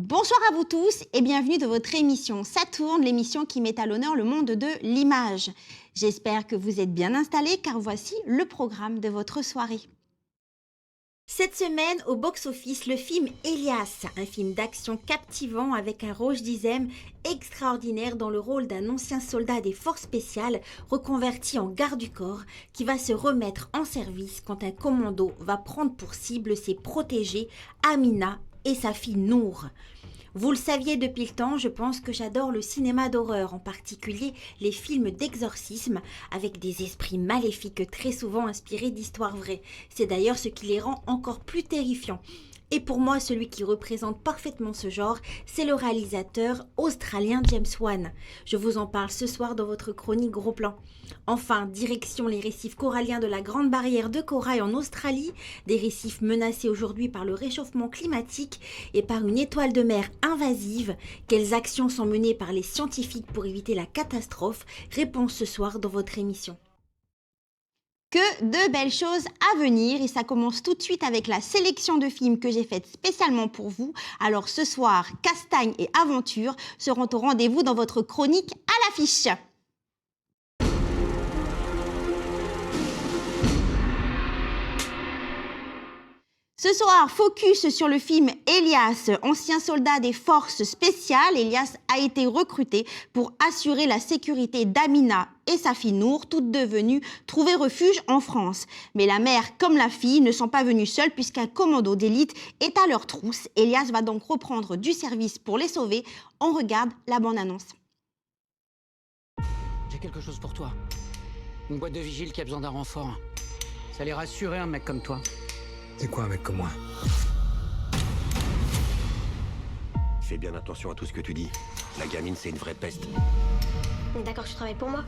Bonsoir à vous tous et bienvenue dans votre émission Saturne, l'émission qui met à l'honneur le monde de l'image. J'espère que vous êtes bien installés car voici le programme de votre soirée. Cette semaine, au box-office, le film Elias, un film d'action captivant avec un Roche Dizem extraordinaire dans le rôle d'un ancien soldat des forces spéciales reconverti en garde du corps qui va se remettre en service quand un commando va prendre pour cible ses protégés Amina et sa fille Nour. Vous le saviez depuis le temps, je pense que j'adore le cinéma d'horreur, en particulier les films d'exorcisme avec des esprits maléfiques très souvent inspirés d'histoires vraies. C'est d'ailleurs ce qui les rend encore plus terrifiants. Et pour moi, celui qui représente parfaitement ce genre, c'est le réalisateur australien James Wan. Je vous en parle ce soir dans votre chronique Gros Plan. Enfin, direction les récifs coralliens de la Grande Barrière de Corail en Australie, des récifs menacés aujourd'hui par le réchauffement climatique et par une étoile de mer invasive. Quelles actions sont menées par les scientifiques pour éviter la catastrophe? Réponse ce soir dans votre émission. Que de belles choses à venir et ça commence tout de suite avec la sélection de films que j'ai faite spécialement pour vous. Alors ce soir, Castagne et Aventure seront au rendez-vous dans votre chronique à l'affiche. Ce soir, focus sur le film Elias, ancien soldat des forces spéciales. Elias a été recruté pour assurer la sécurité d'Amina et sa fille Nour, toutes deux venues trouver refuge en France. Mais la mère comme la fille ne sont pas venues seules puisqu'un commando d'élite est à leur trousse. Elias va donc reprendre du service pour les sauver. On regarde la bande-annonce. J'ai quelque chose pour toi. Une boîte de vigile qui a besoin d'un renfort. Ça allait rassurer un mec comme toi. C'est quoi un mec comme moi? Fais bien attention à tout ce que tu dis. La gamine, c'est une vraie peste. D'accord, tu travailles pour moi.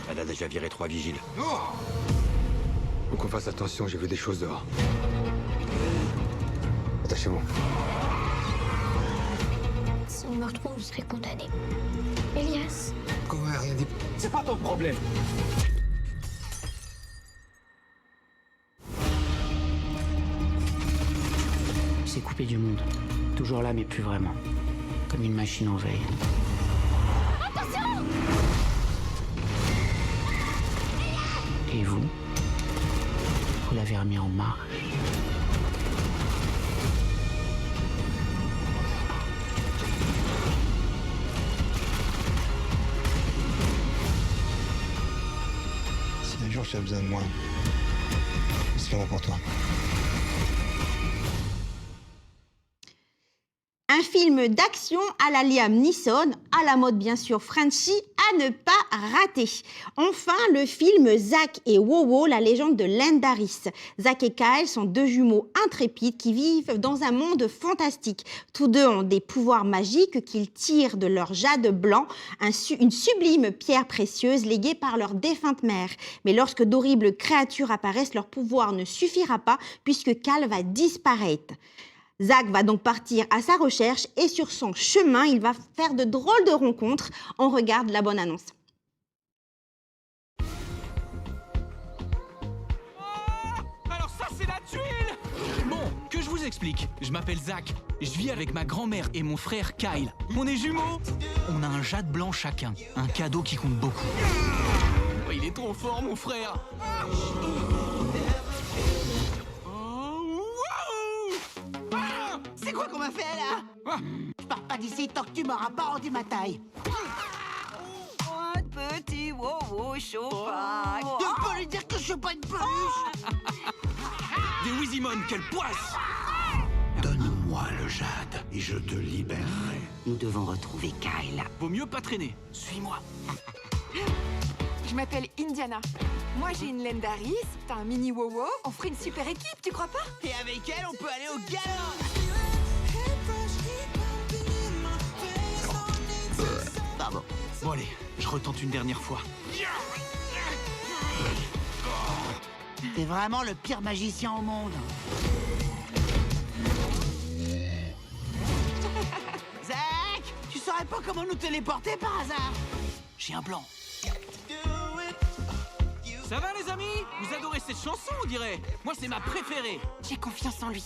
Elle a déjà viré 3 vigiles. Faut qu'on fasse attention, j'ai vu des choses dehors. Attachez-vous. Si on me retrouve, je serai condamné. Elias. Comment rien dit? C'est pas ton problème. C'est coupé du monde. Toujours là, mais plus vraiment. Comme une machine en veille. Attention! Et vous l'avez remis en marche. Si un jour tu as besoin de moi, je serai là pour toi. Un film d'action à la Liam Neeson, à la mode bien sûr Frenchy, à ne pas rater. Enfin, le film Zack et Wowo, la légende de Lendaris. Zack et Kyle sont deux jumeaux intrépides qui vivent dans un monde fantastique. Tous deux ont des pouvoirs magiques qu'ils tirent de leur jade blanc, une sublime pierre précieuse léguée par leur défunte mère. Mais lorsque d'horribles créatures apparaissent, leur pouvoir ne suffira pas puisque Kyle va disparaître. Zack va donc partir à sa recherche et sur son chemin, il va faire de drôles de rencontres. On regarde la bonne annonce. Alors ça, c'est la tuile! Bon, que je vous explique. Je m'appelle Zack. Je vis avec ma grand-mère et mon frère Kyle. On est jumeaux. On a un jade blanc chacun. Un cadeau qui compte beaucoup. Oh, il est trop fort, mon frère. C'est quoi qu'on m'a fait là? Je pars pas d'ici tant que tu m'auras pas rendu ma taille. Un petit wow chauffage. Tu peux lui dire que je suis pas une peluche. Des Wizimon, quelle poisse! Donne-moi le jade et je te libérerai. Nous devons retrouver Kyle. Vaut mieux pas traîner. Suis-moi. Je m'appelle Indiana. Moi j'ai une Lendaris, t'as un mini Wowo. On ferait une super équipe, tu crois pas? Et avec elle, on peut aller au galop. Pardon. Bon allez, je retente une dernière fois. T'es vraiment le pire magicien au monde. Zack, tu saurais pas comment nous téléporter par hasard? J'ai un plan. Ça va les amis? Vous adorez cette chanson on dirait. Moi c'est ma préférée. J'ai confiance en lui.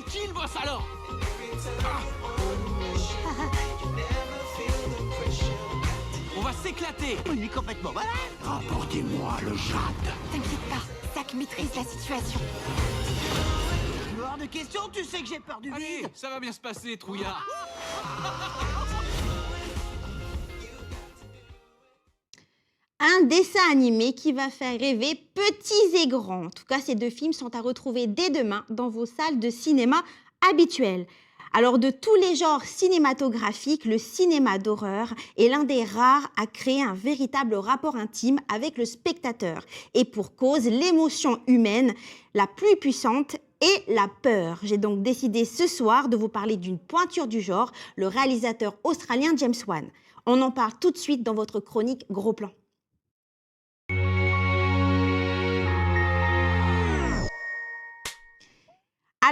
C'est qui le boss alors? On va s'éclater. Il est complètement malade. Rapportez-moi le jade. T'inquiète pas, Zack maîtrise la situation. Hors de question, tu sais que j'ai peur du Allez, vide. ça va bien se passer, trouillard. Un dessin animé qui va faire rêver petits et grands. En tout cas, ces deux films sont à retrouver dès demain dans vos salles de cinéma habituelles. Alors, de tous les genres cinématographiques, le cinéma d'horreur est l'un des rares à créer un véritable rapport intime avec le spectateur. Et pour cause, l'émotion humaine la plus puissante est la peur. J'ai donc décidé ce soir de vous parler d'une pointure du genre, le réalisateur australien James Wan. On en parle tout de suite dans votre chronique Gros Plan.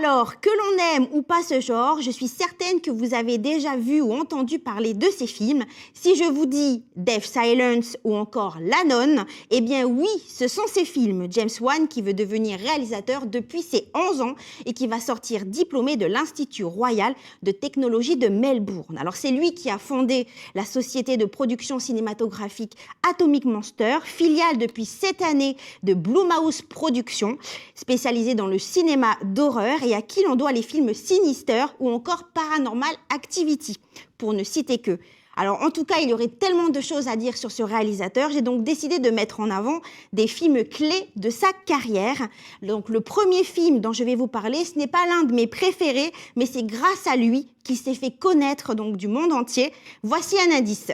Alors, que l'on aime ou pas ce genre, je suis certaine que vous avez déjà vu ou entendu parler de ces films. Si je vous dis Death Silence ou encore La Nonne, eh bien oui, ce sont ces films. James Wan qui veut devenir réalisateur depuis ses 11 ans et qui va sortir diplômé de l'Institut Royal de Technologie de Melbourne. Alors c'est lui qui a fondé la société de production cinématographique Atomic Monster, filiale depuis cette année de Blumhouse Productions, spécialisée dans le cinéma d'horreur et à qui l'on doit les films Sinister ou encore Paranormal Activity, pour ne citer que. Alors en tout cas, il y aurait tellement de choses à dire sur ce réalisateur, j'ai donc décidé de mettre en avant des films clés de sa carrière. Donc le premier film dont je vais vous parler, ce n'est pas l'un de mes préférés, mais c'est grâce à lui qu'il s'est fait connaître donc du monde entier. Voici un indice.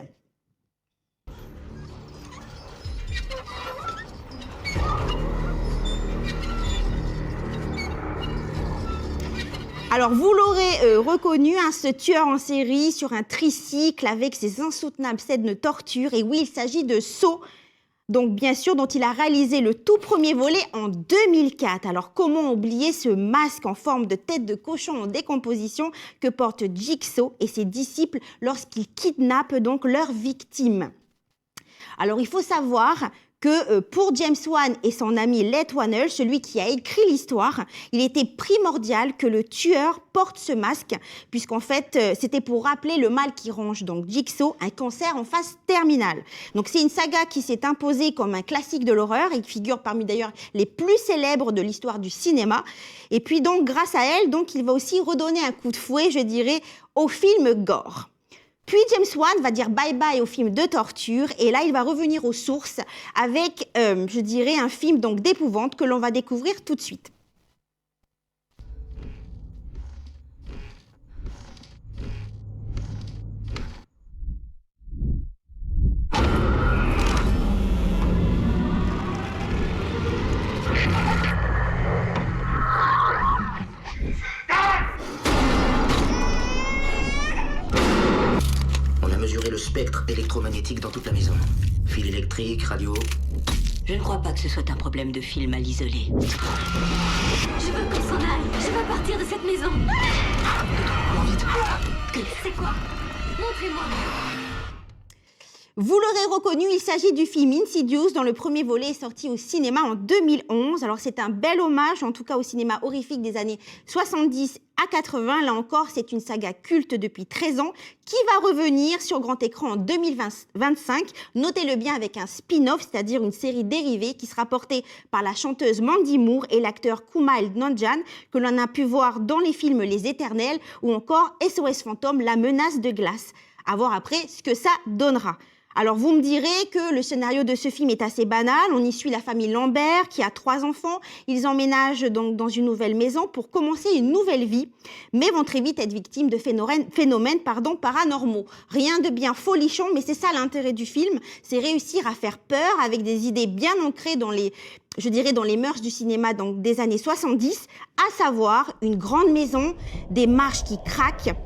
Alors, vous l'aurez reconnu, ce tueur en série sur un tricycle avec ses insoutenables scènes de torture. Et oui, il s'agit de Saw, donc bien sûr, dont il a réalisé le tout premier volet en 2004. Alors, comment oublier ce masque en forme de tête de cochon en décomposition que porte Jigsaw et ses disciples lorsqu'ils kidnappent donc leurs victimes. Alors, il faut savoir que pour James Wan et son ami Leigh Whannell, celui qui a écrit l'histoire, il était primordial que le tueur porte ce masque, puisqu'en fait, c'était pour rappeler le mal qui ronge donc Jigsaw, un cancer en phase terminale. Donc c'est une saga qui s'est imposée comme un classique de l'horreur et qui figure parmi d'ailleurs les plus célèbres de l'histoire du cinéma. Et puis donc, grâce à elle, donc, il va aussi redonner un coup de fouet, je dirais, au film gore. Puis James Wan va dire bye-bye au film de torture et là, il va revenir aux sources avec, je dirais, un film donc d'épouvante que l'on va découvrir tout de suite. Mesurer le spectre électromagnétique dans toute la maison. Fil électrique, radio. Je ne crois pas que ce soit un problème de fil mal isolé. Je veux qu'on s'en aille. Je veux partir de cette maison. C'est quoi? Montrez-moi. Vous l'aurez reconnu, il s'agit du film Insidious, dont le premier volet est sorti au cinéma en 2011. Alors c'est un bel hommage, en tout cas au cinéma horrifique des années 70 à 80. Là encore, c'est une saga culte depuis 13 ans qui va revenir sur grand écran en 2025. Notez-le bien, avec un spin-off, c'est-à-dire une série dérivée qui sera portée par la chanteuse Mandy Moore et l'acteur Kumail Nanjiani, que l'on a pu voir dans les films Les Éternels ou encore SOS Fantôme, La Menace de Glace. À voir après ce que ça donnera. Alors, vous me direz que le scénario de ce film est assez banal. On y suit la famille Lambert qui a 3 enfants. Ils emménagent donc dans une nouvelle maison pour commencer une nouvelle vie, mais vont très vite être victimes de phénomènes paranormaux. Rien de bien folichon, mais c'est ça l'intérêt du film, c'est réussir à faire peur avec des idées bien ancrées dans les mœurs du cinéma donc des années 70, à savoir une grande maison, des marches qui craquent,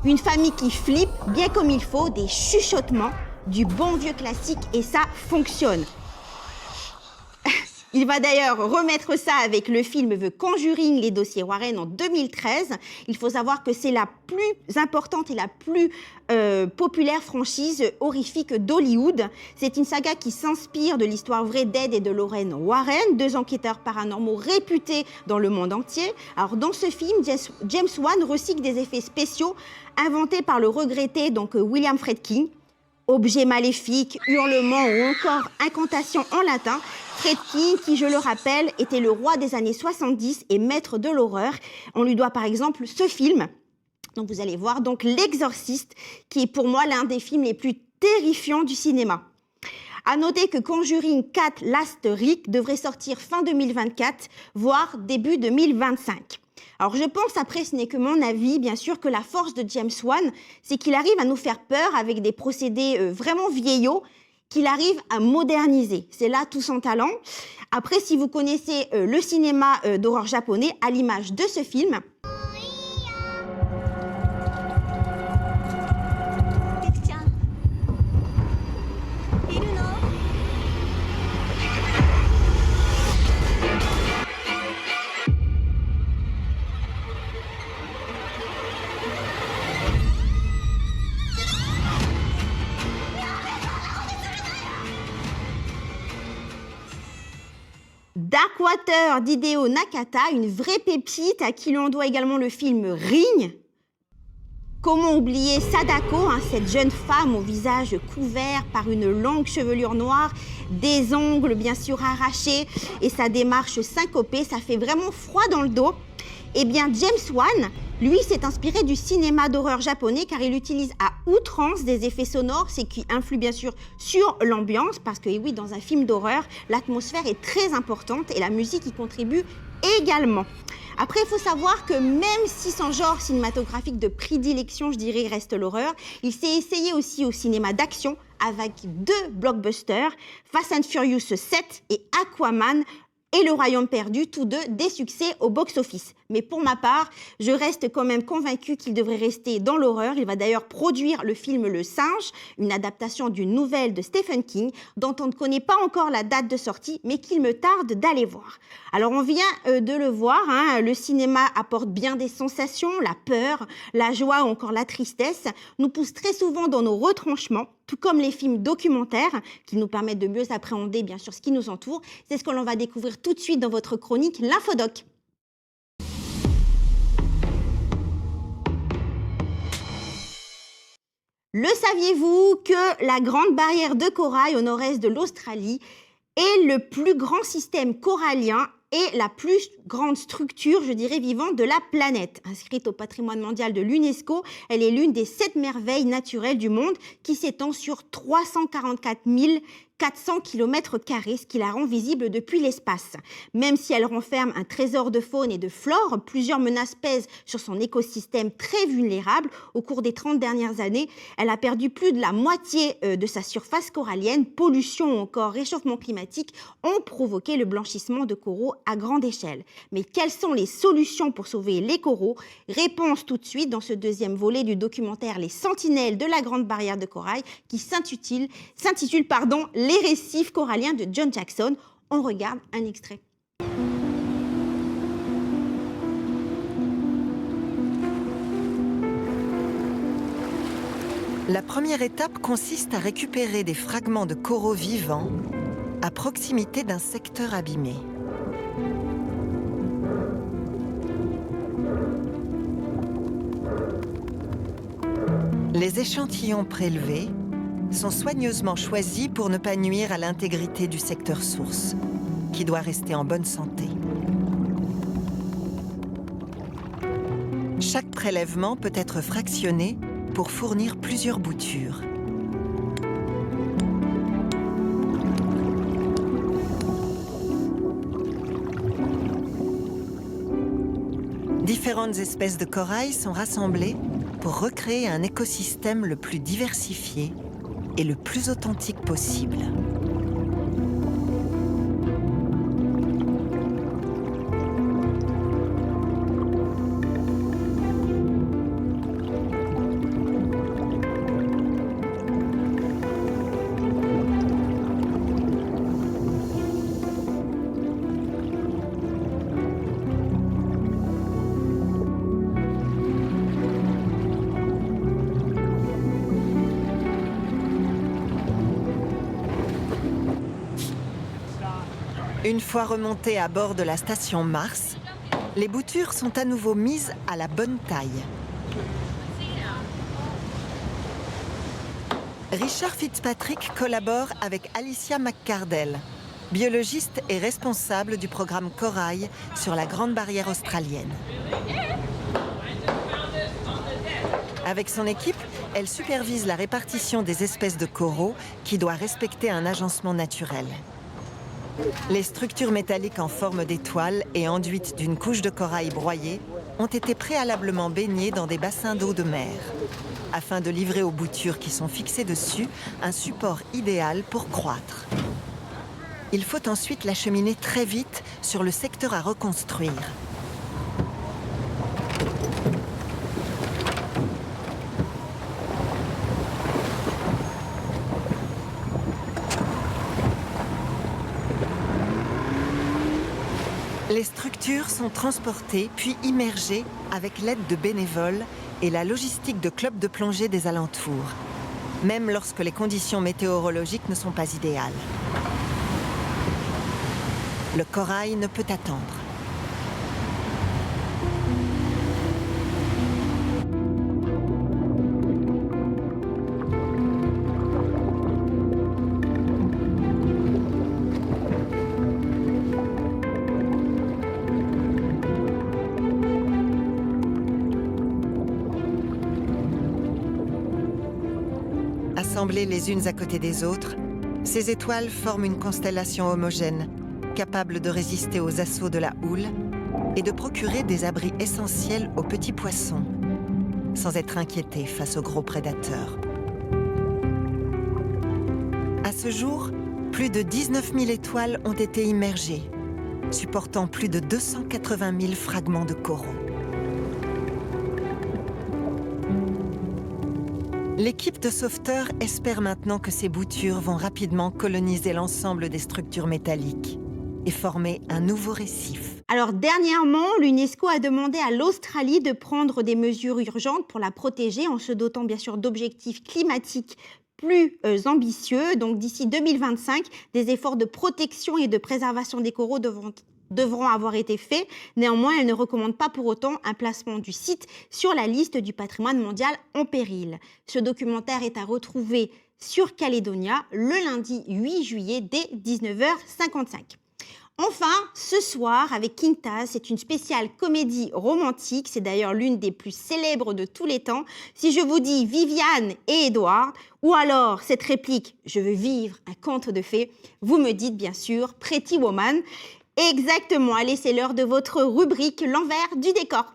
une famille qui flippe bien comme il faut, des chuchotements, du bon vieux classique et ça fonctionne. Il va d'ailleurs remettre ça avec le film The Conjuring, les dossiers Warren en 2013. Il faut savoir que c'est la plus importante et la plus populaire franchise horrifique d'Hollywood. C'est une saga qui s'inspire de l'histoire vraie d'Ed et de Lorraine Warren, 2 enquêteurs paranormaux réputés dans le monde entier. Alors dans ce film, James Wan recycle des effets spéciaux inventés par le regretté William Friedkin. Objets maléfiques, hurlements ou encore incantations en latin. Friedkin, qui je le rappelle, était le roi des années 70 et maître de l'horreur. On lui doit par exemple ce film. Donc vous allez voir, L'Exorciste, qui est pour moi l'un des films les plus terrifiants du cinéma. À noter que Conjuring 4 Last Rites devrait sortir fin 2024, voire début 2025. Alors je pense, après ce n'est que mon avis, bien sûr, que la force de James Wan, c'est qu'il arrive à nous faire peur avec des procédés vraiment vieillots, qu'il arrive à moderniser. C'est là tout son talent. Après, si vous connaissez le cinéma d'horreur japonais, à l'image de ce film, Darkwater d'Hideo Nakata, une vraie pépite à qui l'on doit également le film Ring. Comment oublier Sadako, cette jeune femme au visage couvert par une longue chevelure noire, des ongles bien sûr arrachés et sa démarche syncopée, ça fait vraiment froid dans le dos. Eh bien, James Wan, lui, s'est inspiré du cinéma d'horreur japonais car il utilise à outrance des effets sonores, ce qui influe bien sûr sur l'ambiance parce que, oui, dans un film d'horreur, l'atmosphère est très importante et la musique y contribue également. Après, il faut savoir que même si son genre cinématographique de prédilection, je dirais, reste l'horreur, il s'est essayé aussi au cinéma d'action avec 2 blockbusters, Fast and Furious 7 et Aquaman et Le Royaume perdu, tous 2 des succès au box-office. Mais pour ma part, je reste quand même convaincue qu'il devrait rester dans l'horreur. Il va d'ailleurs produire le film Le Singe, une adaptation d'une nouvelle de Stephen King, dont on ne connaît pas encore la date de sortie, mais qu'il me tarde d'aller voir. Alors on vient de le voir, le cinéma apporte bien des sensations, la peur, la joie ou encore la tristesse, nous pousse très souvent dans nos retranchements, tout comme les films documentaires qui nous permettent de mieux appréhender bien sûr ce qui nous entoure. C'est ce que l'on va découvrir tout de suite dans votre chronique L'Infodoc. Le saviez-vous que la Grande Barrière de Corail au nord-est de l'Australie est le plus grand système corallien et la plus grande structure, je dirais, vivante de la planète. Inscrite au patrimoine mondial de l'UNESCO, elle est l'une des 7 merveilles naturelles du monde qui s'étend sur 344 400 km², ce qui la rend visible depuis l'espace. Même si elle renferme un trésor de faune et de flore, plusieurs menaces pèsent sur son écosystème très vulnérable. Au cours des 30 dernières années, elle a perdu plus de la moitié de sa surface corallienne. Pollution ou encore réchauffement climatique ont provoqué le blanchissement de coraux à grande échelle. Mais quelles sont les solutions pour sauver les coraux? Réponse tout de suite dans ce deuxième volet du documentaire Les Sentinelles de la Grande Barrière de Corail qui s'intitule Les récifs coralliens de John Jackson. On regarde un extrait. La première étape consiste à récupérer des fragments de coraux vivants à proximité d'un secteur abîmé. Les échantillons prélevés sont soigneusement choisis pour ne pas nuire à l'intégrité du secteur source, qui doit rester en bonne santé. Chaque prélèvement peut être fractionné pour fournir plusieurs boutures. Différentes espèces de corail sont rassemblées pour recréer un écosystème le plus diversifié et le plus authentique possible. Une fois remontés à bord de la station Mars, les boutures sont à nouveau mises à la bonne taille. Richard Fitzpatrick collabore avec Alicia McCardell, biologiste et responsable du programme Corail sur la Grande Barrière australienne. Avec son équipe, elle supervise la répartition des espèces de coraux qui doit respecter un agencement naturel. Les structures métalliques en forme d'étoile et enduites d'une couche de corail broyé ont été préalablement baignées dans des bassins d'eau de mer, afin de livrer aux boutures qui sont fixées dessus un support idéal pour croître. Il faut ensuite l'acheminer très vite sur le secteur à reconstruire. Les structures sont transportées puis immergées avec l'aide de bénévoles et la logistique de clubs de plongée des alentours, même lorsque les conditions météorologiques ne sont pas idéales. Le corail ne peut attendre. Assemblées les unes à côté des autres, ces étoiles forment une constellation homogène, capable de résister aux assauts de la houle et de procurer des abris essentiels aux petits poissons, sans être inquiétés face aux gros prédateurs. À ce jour, plus de 19 000 étoiles ont été immergées, supportant plus de 280 000 fragments de coraux. L'équipe de sauveteurs espère maintenant que ces boutures vont rapidement coloniser l'ensemble des structures métalliques et former un nouveau récif. Alors dernièrement, l'UNESCO a demandé à l'Australie de prendre des mesures urgentes pour la protéger en se dotant bien sûr d'objectifs climatiques plus ambitieux. Donc d'ici 2025, des efforts de protection et de préservation des coraux devront avoir été faits. Néanmoins, elle ne recommande pas pour autant un placement du site sur la liste du patrimoine mondial en péril. Ce documentaire est à retrouver sur Calédonia le lundi 8 juillet dès 19h55. Enfin, ce soir, avec King Taz, c'est une spéciale comédie romantique. C'est d'ailleurs l'une des plus célèbres de tous les temps. Si je vous dis Viviane et Edward, ou alors cette réplique « Je veux vivre un conte de fées », vous me dites bien sûr « Pretty Woman ». Exactement, allez, c'est l'heure de votre rubrique « L'envers du décor ».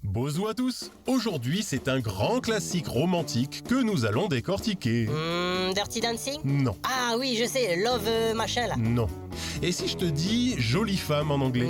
Bonjour à tous. Aujourd'hui, c'est un grand classique romantique que nous allons décortiquer. Dirty Dancing? Non. Ah oui, je sais, Love machin là. Non. Et si je te dis jolie femme en anglais?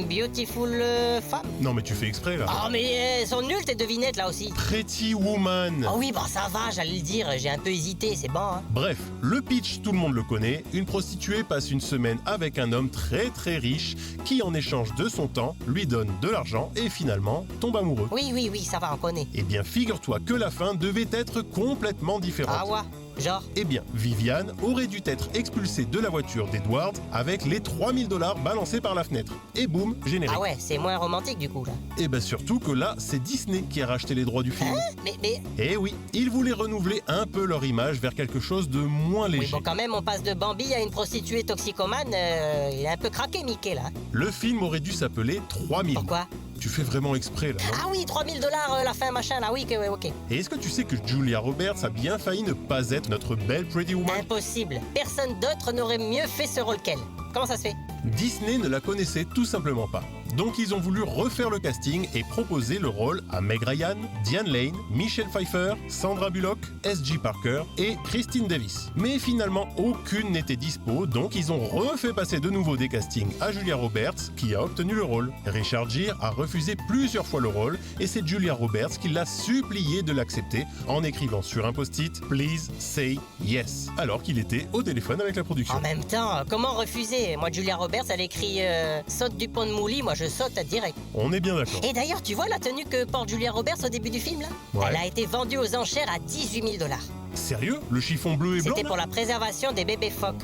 Beautiful femme? Non, mais tu fais exprès là. Oh, mais elles sont nulles tes devinettes là aussi. Pretty Woman. Oh oui, bah ça va, j'allais le dire, j'ai un peu hésité, c'est bon. Hein. Bref, le pitch, tout le monde le connaît. Une prostituée passe une semaine avec un homme très très riche qui, en échange de son temps, lui donne de l'argent et finalement tombe amoureux. Oui, ça va, on connaît. Eh bien, figure-toi que la fin devait être complètement différente. Ah ouais? Genre? Eh bien, Viviane aurait dû être expulsée de la voiture d'Edward avec les 3 000 $ balancés par la fenêtre. Et boum, générique. Ah ouais, c'est moins romantique du coup là. Et bien surtout que là, c'est Disney qui a racheté les droits du film. Hein? Mais... Eh oui, ils voulaient renouveler un peu leur image vers quelque chose de moins léger. Oui, bon quand même, on passe de Bambi à une prostituée toxicomane, il est un peu craqué Mickey là. Le film aurait dû s'appeler 3000. Pourquoi? Tu fais vraiment exprès là, non? Ah oui, 3 000 $ la fin machin là, oui, ok. Et est-ce que tu sais que Julia Roberts a bien failli ne pas être notre belle Pretty Woman? Impossible, personne d'autre n'aurait mieux fait ce rôle qu'elle. Comment ça se fait? Disney ne la connaissait tout simplement pas. Donc ils ont voulu refaire le casting et proposer le rôle à Meg Ryan, Diane Lane, Michelle Pfeiffer, Sandra Bullock, S.J. Parker et Christine Davis. Mais finalement, aucune n'était dispo, donc ils ont refait passer de nouveau des castings à Julia Roberts, qui a obtenu le rôle. Richard Gere a refusé plusieurs fois le rôle, et c'est Julia Roberts qui l'a supplié de l'accepter en écrivant sur un post-it « Please say yes », alors qu'il était au téléphone avec la production. En même temps, comment refuser? Moi, Julia Roberts, elle écrit « Saute du pont de Mouli », moi je je saute direct. On est bien d'accord. Et d'ailleurs, tu vois la tenue que porte Julia Roberts au début du film, là? Ouais. Elle a été vendue aux enchères à 18 000 $. Sérieux? Le chiffon bleu et blanc? C'était là pour la préservation des bébés phoques.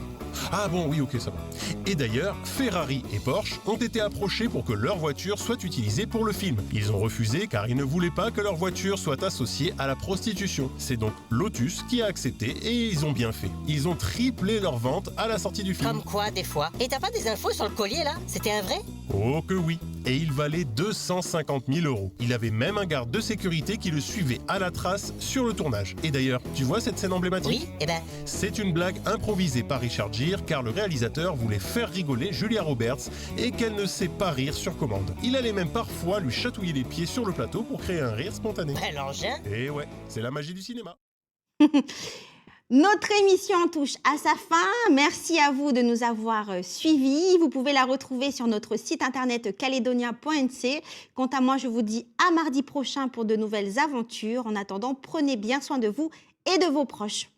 Ah bon, oui, ok, ça va. Et d'ailleurs, Ferrari et Porsche ont été approchés pour que leur voiture soit utilisée pour le film. Ils ont refusé car ils ne voulaient pas que leur voiture soit associée à la prostitution. C'est donc Lotus qui a accepté et ils ont bien fait. Ils ont triplé leurs ventes à la sortie du film. Comme quoi, des fois. Et t'as pas des infos sur le collier, là? C'était un vrai? Oh que oui. Et il valait 250 000 €. Il avait même un garde de sécurité qui le suivait à la trace sur le tournage. Et d'ailleurs, tu vois cette scène emblématique? Oui, eh ben... C'est une blague improvisée par Richard Gere car le réalisateur voulait faire rigoler Julia Roberts et qu'elle ne sait pas rire sur commande. Il allait même parfois lui chatouiller les pieds sur le plateau pour créer un rire spontané. Ben, l'engin. Et ouais, c'est la magie du cinéma. Notre émission touche à sa fin. Merci à vous de nous avoir suivis. Vous pouvez la retrouver sur notre site internet caledonia.nc. Quant à moi, je vous dis à mardi prochain pour de nouvelles aventures. En attendant, prenez bien soin de vous et de vos proches.